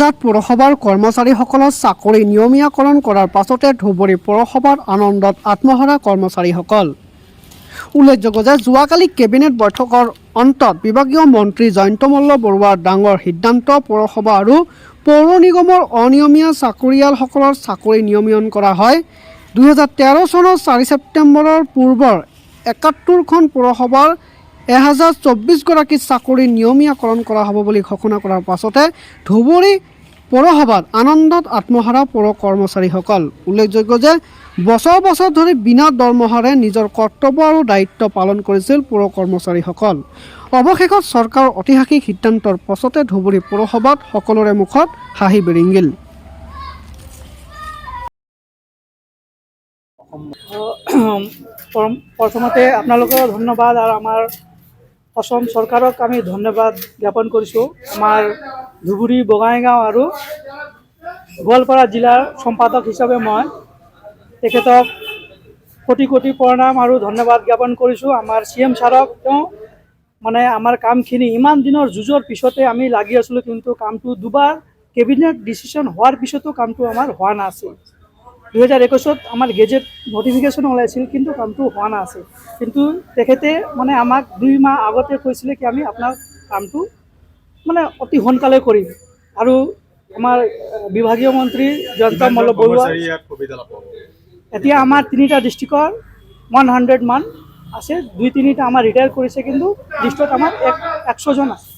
পৌৰসভাৰ কৰ্মচাৰীসকলৰ চাকৰি নিয়মীয়াকৰণ কৰাৰ পাছতে ধুবুৰী পৌৰসভাৰ আনন্দত আত্মহাৰা কৰ্মচাৰীসকল। উল্লেখযোগ্য যে যোৱাকালি কেবিনেট বৈঠকৰ অন্তত বিভাগীয় মন্ত্ৰী জয়ন্ত মল্ল বৰুৱাৰ ডাঙৰ সিদ্ধান্ত পৌৰসভা আৰু পৌৰ নিগমৰ অনিয়মীয়া চাকৰিয়ালসকলৰ চাকৰি নিয়মীয়ন কৰা হয়। 2013 চনৰ 4 ছেপ্টেম্বৰৰ পূৰ্বৰ 71খন পৌৰসভাৰ 1024 গৰাকী চাকৰি নিয়মীয়াকৰণ কৰা হ'ব বুলি ঘোষণা কৰাৰ পাছতে ধুবুৰী পৌৰসভাত আনন্দত আত্মহাৰা পৌৰ কৰ্মচাৰীসকল। উল্লেখযোগ্য যে বছৰ বছৰ ধৰি বিনা দৰমহাৰে নিজৰ কৰ্তব্য আৰু দায়িত্ব পালন কৰিছিল পৌৰ কৰ্মচাৰীসকল। অৱশেষত চৰকাৰৰ ঐতিহাসিক সিদ্ধান্তৰ পাছতে ধুবুৰী পৌৰসভাত সকলোৰে মুখত হাঁহি বিৰিঙিল। প্ৰথমতে আপোনালোকৰ ধন্যবাদ আৰু আমাৰ অসম চৰকাৰক আমি ধন্যবাদ জ্ঞাপন কৰিছোঁ। আমাৰ ধুবুৰী বঙাইগাঁও আৰু গোৱালপাৰা জিলাৰ সম্পাদক হিচাপে মই তেখেতক কোটি কোটি প্ৰণাম আৰু ধন্যবাদ জ্ঞাপন কৰিছোঁ। আমাৰ CM ছাৰক তেওঁ মানে আমাৰ কামখিনি ইমান দিনৰ যুঁজৰ পিছতে আমি লাগি আছিলোঁ, কিন্তু কামটো দুবাৰ কেবিনেট ডিচিশ্যন হোৱাৰ পিছতো কামটো আমাৰ হোৱা নাছিল। 2021 আমাৰ গেজেট নটিফিকেশ্যন ওলাইছিল, কিন্তু কামটো হোৱা নাছিল। কিন্তু তেখেতে মানে আমাক 2 মাহ আগতে কৈছিলে কি আমি আপোনাৰ কামটো মানে অতি সোনকালে কৰিম। আৰু আমাৰ বিভাগীয় মন্ত্ৰী জয়ন্ত মল্ল বৰুৱা এতিয়া আমাৰ 3টা ডিষ্ট্ৰিক্টৰ 100 মান আছে, 2-3টা আমাৰ ৰিটায়াৰ কৰিছে, কিন্তু লিষ্টত আমাৰ 100 জন আছে।